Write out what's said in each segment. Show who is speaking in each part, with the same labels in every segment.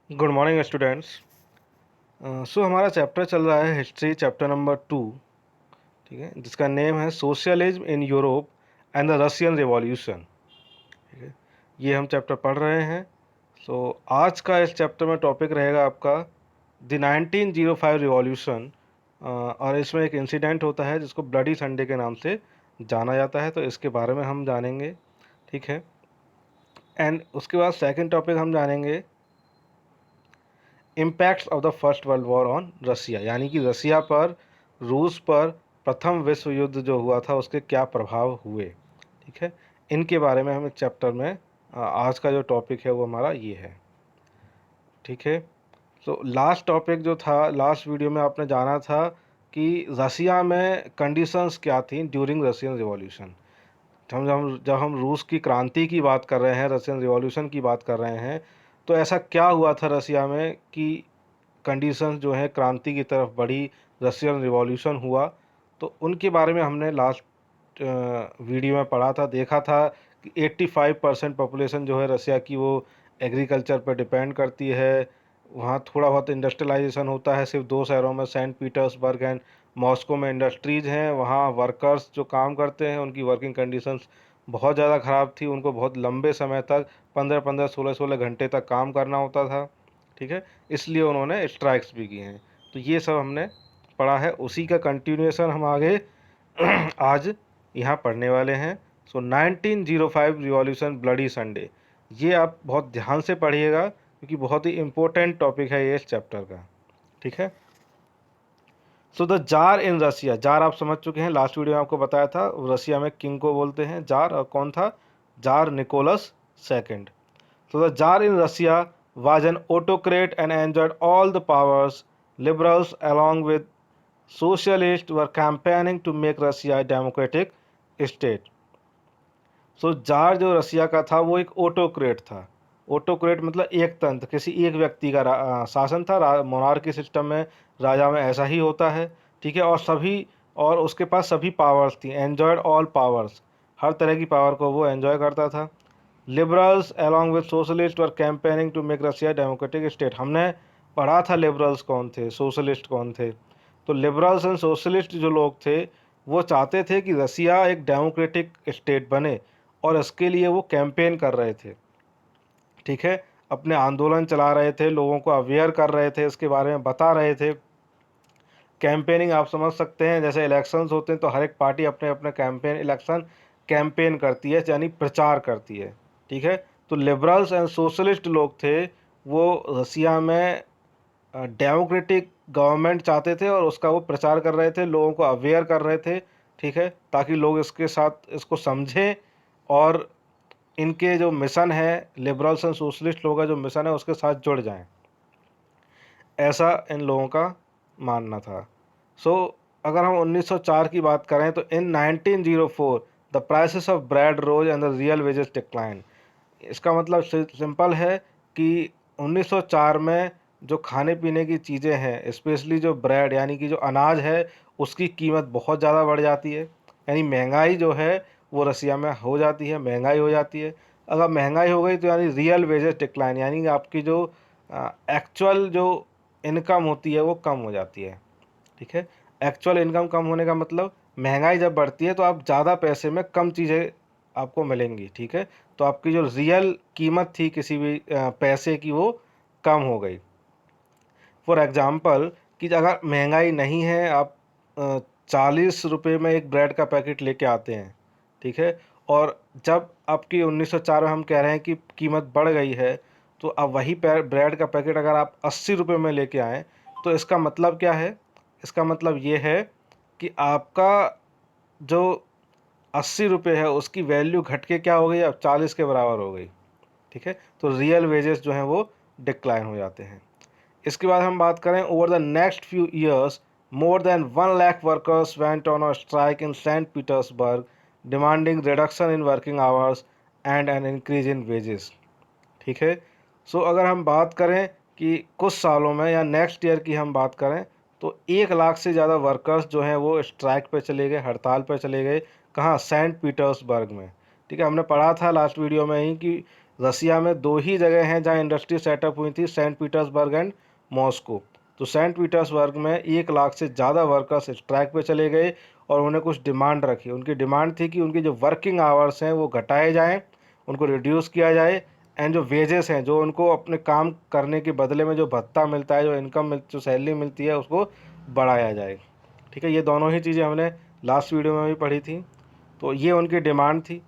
Speaker 1: Good morning students. हमारा chapter चल रहा है हिस्ट्री चैप्टर नंबर 2। ठीक है, जिसका नेम है socialism in Europe and the Russian revolution. ठीक है, ये हम चैप्टर पढ़ रहे हैं। आज का इस चैप्टर में टॉपिक रहेगा आपका द 1905 रिवॉल्यूशन। और इसमें एक इंसिडेंट होता है जिसको ब्लडी संडे के नाम से जाना जाता है, तो इसके बारे में हम जानेंगे। ठीक है, एंड उसके बाद सेकंड टॉपिक हम जानेंगे impacts of the first world war on Russia, यानी कि रसिया पर, रूस पर प्रथम विश्व युद्ध जो हुआ था उसके क्या प्रभाव हुए। ठीक है, इनके बारे में हम इस चैप्टर में आज का जो टॉपिक है वो हमारा ये है। ठीक है, लास्ट टॉपिक जो था, लास्ट वीडियो में आपने जाना था कि रसिया में कंडीशंस क्या थी ड्यूरिंग रशियन रिवॉल्यूशन। जब हम रूस की क्रांति की बात कर रहे हैं, रशियन रिवॉल्यूशन की बात कर रहे हैं, तो ऐसा क्या हुआ था रसिया में कि कंडीशंस जो है क्रांति की तरफ बढ़ी, रशियन रिवॉल्यूशन हुआ। तो उनके बारे में हमने लास्ट वीडियो में पढ़ा था, देखा था कि 85% पॉपुलेशन जो है रसिया की वो एग्रीकल्चर पर डिपेंड करती है। वहाँ थोड़ा बहुत इंडस्ट्रियलाइजेशन होता है, सिर्फ दो शहरों में, सेंट पीटर्सबर्ग एंड मॉस्को में इंडस्ट्रीज़ हैं। वहाँ वर्कर्स जो काम करते हैं उनकी वर्किंग कंडीशंस बहुत ज़्यादा ख़राब थी, उनको बहुत लंबे समय तक 15-15, 16-16 घंटे तक काम करना होता था। ठीक है, इसलिए उन्होंने स्ट्राइक्स भी किए हैं। तो ये सब हमने पढ़ा है, उसी का कंटिन्यूएशन हम आगे आज यहाँ पढ़ने वाले हैं। 1905 रिवॉल्यूशन ब्लडी संडे, ये आप बहुत ध्यान से पढ़िएगा क्योंकि बहुत ही इम्पोर्टेंट टॉपिक है ये इस चैप्टर का। ठीक है, the tsar in Russia, tsar आप समझ चुके हैं, लास्ट वीडियो में आपको बताया था रसिया में किंग को बोलते हैं जार, और कौन था? जार निकोलस सेकंड। The tsar in Russia was an autocrat and enjoyed all the powers. Liberals, along with socialists, were campaigning to make Russia a democratic state. Jar जो रसिया का था वो एक ऑटोक्रेट था। ऑटोक्रेट मतलब एक तंत्र, किसी एक व्यक्ति का शासन था। मोनार्की सिस्टम में, राजा में ऐसा ही होता है। ठीक है, और उसके पास सभी पावर्स थी, एंजॉयड ऑल पावर्स, हर तरह की पावर को वो एंजॉय करता था। Liberals along with socialist were campaigning to make Russia democratic state. हमने पढ़ा था लिबरल्स कौन थे, सोशलिस्ट कौन थे। तो लिबरल्स एंड सोशलिस्ट जो लोग थे वो चाहते थे कि रसिया एक डेमोक्रेटिक स्टेट बने, और इसके लिए वो कैंपेन कर रहे थे। ठीक है, अपने आंदोलन चला रहे थे, लोगों को अवेयर कर रहे थे, इसके बारे में बता रहे थे। कैंपेनिंग आप समझ सकते हैं, जैसे इलेक्शंस होते हैं तो हर एक पार्टी अपने अपने कैंपेन करती है, यानी प्रचार करती है। ठीक है, तो लिबरल्स एंड सोशलिस्ट लोग थे, वो रसिया में डेमोक्रेटिक गवर्नमेंट चाहते थे और उसका वो प्रचार कर रहे थे, लोगों को अवेयर कर रहे थे। ठीक है, ताकि लोग इसके साथ इसको समझें और इनके जो मिशन है, लिबरल्स एंड सोशलिस्ट लोगों का जो मिशन है उसके साथ जुड़ जाएं, ऐसा इन लोगों का मानना था। अगर हम 1904 की बात करें तो in 1904 the prices of bread rose and the real wages decline. इसका मतलब सिंपल है कि 1904 में जो खाने पीने की चीज़ें हैं, स्पेशली जो ब्रेड यानी कि जो अनाज है, उसकी कीमत बहुत ज़्यादा बढ़ जाती है। यानी महंगाई जो है वो रसिया में हो जाती है, महंगाई हो जाती है। अगर महंगाई हो गई तो यानी रियल वेजेस डिक्लाइन, यानी कि आपकी जो एक्चुअल जो इनकम होती है वो कम हो जाती है। ठीक है, एक्चुअल इनकम कम होने का मतलब, महंगाई जब बढ़ती है तो आप ज़्यादा पैसे में कम चीज़ें आपको मिलेंगी। ठीक है, तो आपकी जो रियल कीमत थी किसी भी पैसे की वो कम हो गई। फॉर एग्ज़ाम्पल कि अगर महंगाई नहीं है, आप 40 रुपये में एक ब्रेड का पैकेट लेके आते हैं। ठीक है, और जब आपकी 1904 में हम कह रहे हैं कि कीमत बढ़ गई है, तो अब वही ब्रेड का पैकेट अगर आप 80 रुपये में लेके आएँ, तो इसका मतलब क्या है? इसका मतलब ये है कि आपका जो 80 रुपये है उसकी वैल्यू घट के क्या हो गई, अब 40 के बराबर हो गई। ठीक है, तो रियल वेजेस जो हैं वो डिक्लाइन हो जाते हैं। इसके बाद हम बात करें, over the next few years more than 1 lakh workers went on a strike in Saint Petersburg, demanding reduction in working hours and an increase in wages. ठीक है, अगर हम बात करें कि कुछ सालों में या नेक्स्ट ईयर की हम बात करें, तो 1 लाख से ज़्यादा वर्कर्स जो हैं वो स्ट्राइक पे चले गए, हड़ताल पे चले गए। कहाँ? सेंट पीटर्सबर्ग में। ठीक है, हमने पढ़ा था लास्ट वीडियो में ही कि रसिया में दो ही जगह हैं जहाँ इंडस्ट्री सेटअप हुई थी, सेंट पीटर्सबर्ग एंड मॉस्को। तो सेंट पीटर्सबर्ग में 1 लाख से ज़्यादा वर्कर्स स्ट्राइक पे चले गए और उन्होंने कुछ डिमांड रखी। उनकी डिमांड थी कि उनके जो वर्किंग आवर्स हैं वो घटाए जाएं, उनको रिड्यूस किया जाए, एंड जो वेजेस हैं, जो उनको अपने काम करने के बदले में जो भत्ता मिलता है, जो इनकम जो सैलरी मिलती है, उसको बढ़ाया जाए। ठीक है, ये दोनों ही चीज़ें हमने लास्ट वीडियो में भी पढ़ी थी। तो ये उनकी डिमांड थी।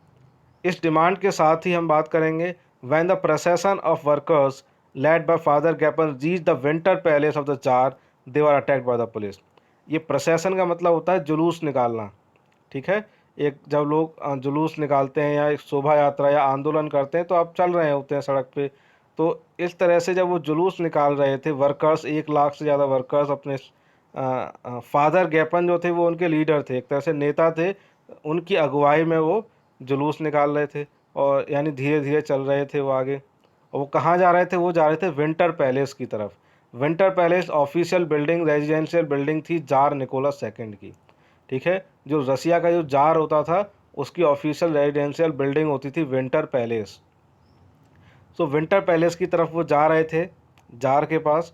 Speaker 1: इस डिमांड के साथ ही हम बात करेंगे when the procession of workers led by father Gapon reach the Winter Palace of the tsar, they were attacked by the police. ये प्रोसेशन का मतलब होता है जुलूस निकालना। ठीक है, एक जब लोग जुलूस निकालते हैं या एक शोभा यात्रा या आंदोलन करते हैं, तो आप चल रहे होते हैं सड़क पे। तो इस तरह से जब वो जुलूस निकाल रहे थे वर्कर्स, 1 लाख से ज़्यादा वर्कर्स अपने फादर गैपन जो थे वो उनके लीडर थे, एक तरह से नेता थे, उनकी अगुवाई में वो जुलूस निकाल रहे थे, और यानी धीरे धीरे चल रहे थे वो आगे। और वो कहाँ जा रहे थे? वो जा रहे थे विंटर पैलेस की तरफ। Winter palace official building, residential building थी जार निकोलस सेकंड की। ठीक है, जो रसिया का जो जार होता था उसकी ऑफिशियल रेजिडेंशियल बिल्डिंग होती थी winter palace. So winter palace की तरफ वो जा रहे थे, जार के पास।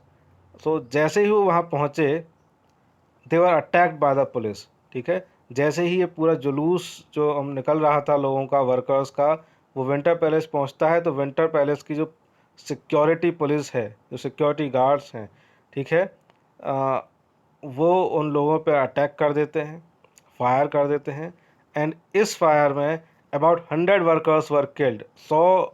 Speaker 1: सो जैसे ही वो वहाँ पहुँचे, दे were attacked by the police. ठीक है, जैसे ही ये पूरा जुलूस जो हम निकल रहा था लोगों का, वर्कर्स का, वो विंटर पैलेस पहुंचता है, तो विंटर पैलेस की जो सिक्योरिटी पुलिस है, जो सिक्योरिटी गार्ड्स हैं, ठीक है, वो उन लोगों पर अटैक कर देते हैं, फायर कर देते हैं। एंड इस फायर में अबाउट 100 वर्कर्स वर किल्ड, 100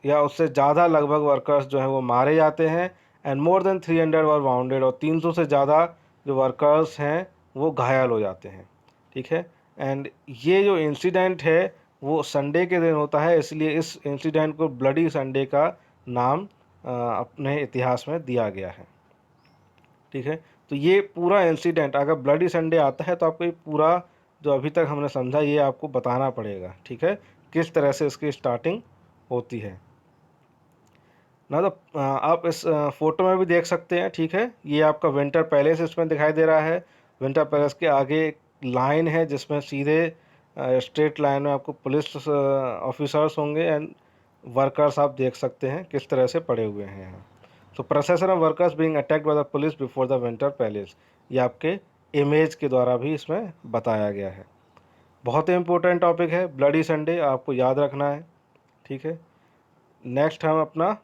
Speaker 1: या उससे ज़्यादा लगभग वर्कर्स जो हैं वो मारे जाते हैं। And more than 300 were bounded, और 300 से ज़्यादा जो वर्कर्स हैं वो घायल हो जाते हैं। ठीक है, एंड ये जो इंसिडेंट है वो संडे के दिन होता है, इसलिए इस इंसिडेंट को ब्लडी संडे का नाम अपने इतिहास में दिया गया है। ठीक है, तो ये पूरा इंसिडेंट, अगर ब्लडी संडे आता है तो आपको ये पूरा जो अभी तक हमने समझा ये आपको बताना पड़ेगा। ठीक है, किस तरह से इसकी स्टार्टिंग होती है ना। तो आप इस फोटो में भी देख सकते हैं। ठीक है, ये आपका विंटर पैलेस इसमें दिखाई दे रहा है। विंटर पैलेस के आगे एक लाइन है जिसमें सीधे स्ट्रेट लाइन में आपको पुलिस ऑफिसर्स होंगे, एंड वर्कर्स आप देख सकते हैं किस तरह से पड़े हुए हैं यहाँ। तो processor of workers being attacked by the police before the Winter palace, ये आपके इमेज के द्वारा भी इसमें बताया गया है। बहुत ही इंपॉर्टेंट टॉपिक है ब्लडी संडे, आपको याद रखना है। ठीक है, नेक्स्ट हम अपना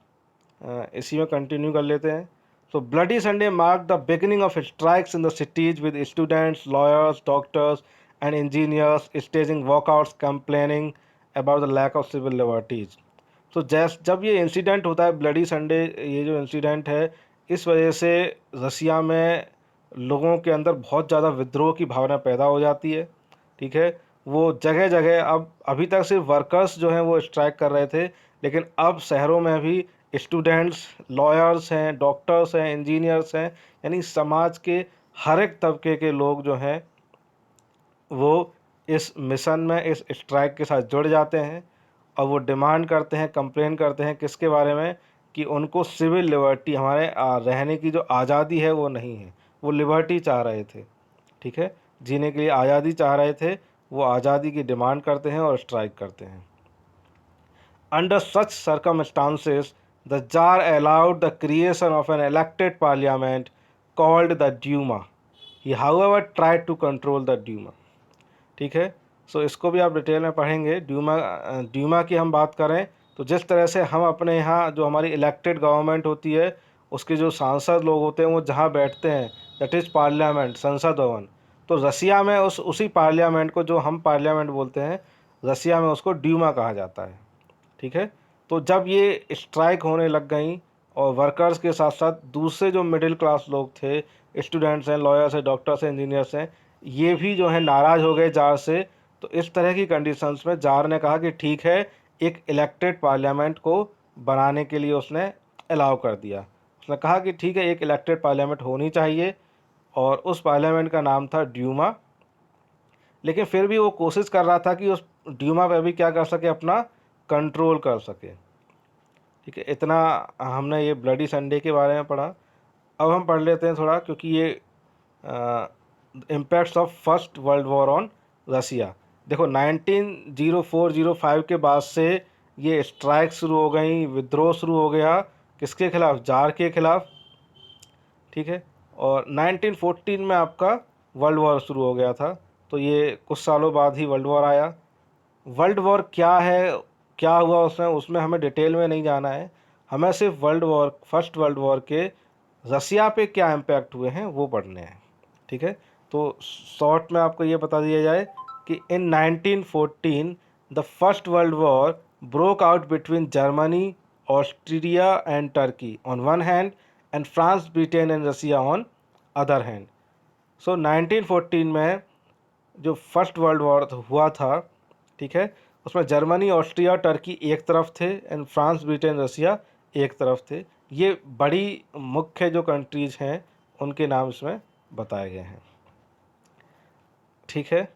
Speaker 1: इसी में कंटिन्यू कर लेते हैं। So Bloody Sunday mark the beginning of strikes in the cities with students, lawyers, doctors and engineers staging walkouts complaining about the lack of civil liberties. तो जब ये इंसिडेंट होता है ब्लडी संडे, ये जो इंसिडेंट है, इस वजह से रसिया में लोगों के अंदर बहुत ज़्यादा विद्रोह की भावना पैदा हो जाती है। ठीक है, वो जगह जगह, अब अभी तक सिर्फ वर्कर्स जो हैं वो स्ट्राइक कर रहे थे, लेकिन अब शहरों में भी स्टूडेंट्स, लॉयर्स हैं, डॉक्टर्स हैं, इंजीनियर्स हैं, यानी समाज के हर एक तबके के लोग जो हैं वो इस मिशन में, इस स्ट्राइक के साथ जुड़ जाते हैं। और वो डिमांड करते हैं, कंप्लेन करते हैं किसके बारे में? कि उनको सिविल लिबर्टी, हमारे रहने की जो आज़ादी है वो नहीं है। वो लिबर्टी चाह रहे थे। ठीक है, जीने के लिए आज़ादी चाह रहे थे, वो आज़ादी की डिमांड करते हैं और स्ट्राइक करते हैं। Under such circumstances, the Tsar allowed the creation of an elected parliament called the Duma. He, however, tried to control the Duma. ठीक है, सो इसको भी आप डिटेल में पढ़ेंगे। ड्यूमा की हम बात करें तो जिस तरह से हम अपने यहाँ जो हमारी इलेक्टेड गवर्नमेंट होती है उसके जो सांसद लोग होते हैं वो जहाँ बैठते हैं, दैट इज़ पार्लियामेंट, संसद भवन। तो रसिया में उसी पार्लियामेंट को, जो हम पार्लियामेंट बोलते हैं, रसिया में उसको ड्यूमा कहा जाता है। ठीक है, तो जब ये स्ट्राइक होने लग गई और वर्कर्स के साथ साथ दूसरे जो मिडिल क्लास लोग थे, स्टूडेंट्स हैं, लॉयर्स हैं, डॉक्टर्स हैं, इंजीनियर्स हैं, ये भी जो है नाराज़ हो गए जार से। तो इस तरह की कंडीशंस में जार ने कहा कि ठीक है, एक इलेक्टेड पार्लियामेंट को बनाने के लिए उसने अलाउ कर दिया। उसने कहा कि ठीक है, एक इलेक्टेड पार्लियामेंट होनी चाहिए, और उस पार्लियामेंट का नाम था ड्यूमा। लेकिन फिर भी वो कोशिश कर रहा था कि उस ड्यूमा पे भी क्या कर सके, अपना कंट्रोल कर सके। ठीक है, इतना हमने ये ब्लडी संडे के बारे में पढ़ा। अब हम पढ़ लेते हैं थोड़ा, क्योंकि ये impacts of first world war on Russia. देखो 1904-05 के बाद से ये स्ट्राइक शुरू हो गई, विद्रोह शुरू हो गया, किसके खिलाफ? जार के खिलाफ, ठीक है। और 1914 में आपका वर्ल्ड वॉर शुरू हो गया था, तो ये कुछ सालों बाद ही वर्ल्ड वॉर आया। वर्ल्ड वॉर क्या है, क्या हुआ उसमें, हमें डिटेल में नहीं जाना है, हमें सिर्फ world war, first world war के रसिया पे क्या इम्पैक्ट हुए हैं वो पढ़ने हैं, ठीक है। तो शॉर्ट में आपको ये बता दिया जाए कि in 1914 the first world war broke out between Germany, Austria and Turkey on one hand and France, Britain and Russia on other hand. So 1914 में जो फर्स्ट वर्ल्ड वॉर हुआ था, ठीक है, उसमें जर्मनी, ऑस्ट्रिया, टर्की एक तरफ थे एंड फ्रांस, ब्रिटेन, रसिया एक तरफ थे। ये बड़ी मुख्य जो कंट्रीज हैं उनके नाम इसमें बताए गए हैं, ठीक है।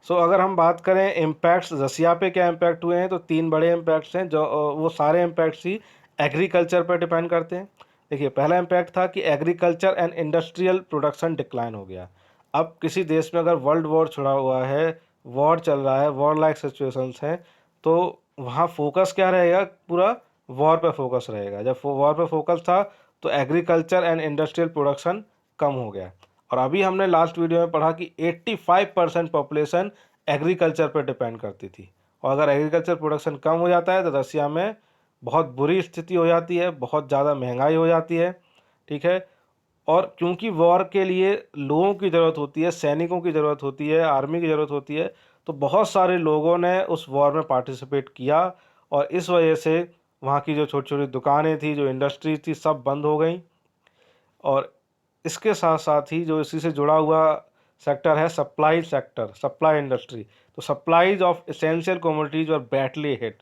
Speaker 1: सो अगर हम बात करें इम्पैक्ट्स रसिया पे क्या इम्पैक्ट हुए हैं, तो तीन बड़े इम्पैक्ट्स हैं, जो वो सारे इम्पैक्ट्स ही एग्रीकल्चर पर डिपेंड करते हैं। देखिए, पहला इम्पैक्ट था कि agriculture and industrial production decline हो गया। अब किसी देश में अगर वर्ल्ड वॉर छिड़ा हुआ है, वॉर चल रहा है, वॉर लाइक सिचुएशंस हैं, तो वहाँ फोकस क्या रहेगा? पूरा वॉर पे फोकस रहेगा। जब वॉर पे फोकस था तो एग्रीकल्चर एंड इंडस्ट्रियल प्रोडक्शन कम हो गया। और अभी हमने लास्ट वीडियो में पढ़ा कि 85% पॉपुलेशन एग्रीकल्चर पर डिपेंड करती थी, और अगर एग्रीकल्चर प्रोडक्शन कम हो जाता है तो रसिया में बहुत बुरी स्थिति हो जाती है, बहुत ज़्यादा महंगाई हो जाती है, ठीक है। और क्योंकि वॉर के लिए लोगों की ज़रूरत होती है, सैनिकों की ज़रूरत होती है, आर्मी की ज़रूरत होती है, तो बहुत सारे लोगों ने उस वॉर में पार्टिसिपेट किया, और इस वजह से वहाँ की जो छोटी छोटी दुकानें थी, जो इंडस्ट्रीज थी, सब बंद हो गई। और इसके साथ साथ ही जो इसी से जुड़ा हुआ सेक्टर है, सप्लाई सेक्टर, सप्लाई इंडस्ट्री, तो सप्लाईज ऑफ एसेंशियल कमोडिटीज और बैटली हिट।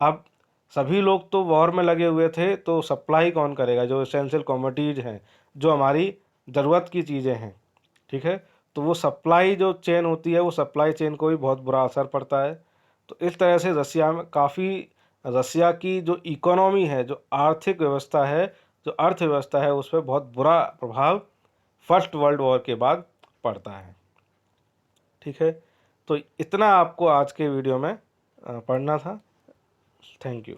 Speaker 1: अब सभी लोग तो वॉर में लगे हुए थे, तो सप्लाई कौन करेगा? जो एसेंशियल कमोडिटीज हैं, जो हमारी ज़रूरत की चीज़ें हैं, ठीक है, तो वो सप्लाई जो चेन होती है, वो सप्लाई चेन को भी बहुत बुरा असर पड़ता है। तो इस तरह से रसिया में काफ़ी, रसिया की जो इकोनॉमी है, जो आर्थिक व्यवस्था है, जो अर्थव्यवस्था है, उस पर बहुत बुरा प्रभाव फर्स्ट वर्ल्ड वॉर के बाद पड़ता है, ठीक है। तो इतना आपको आज के वीडियो में पढ़ना था। Thank you.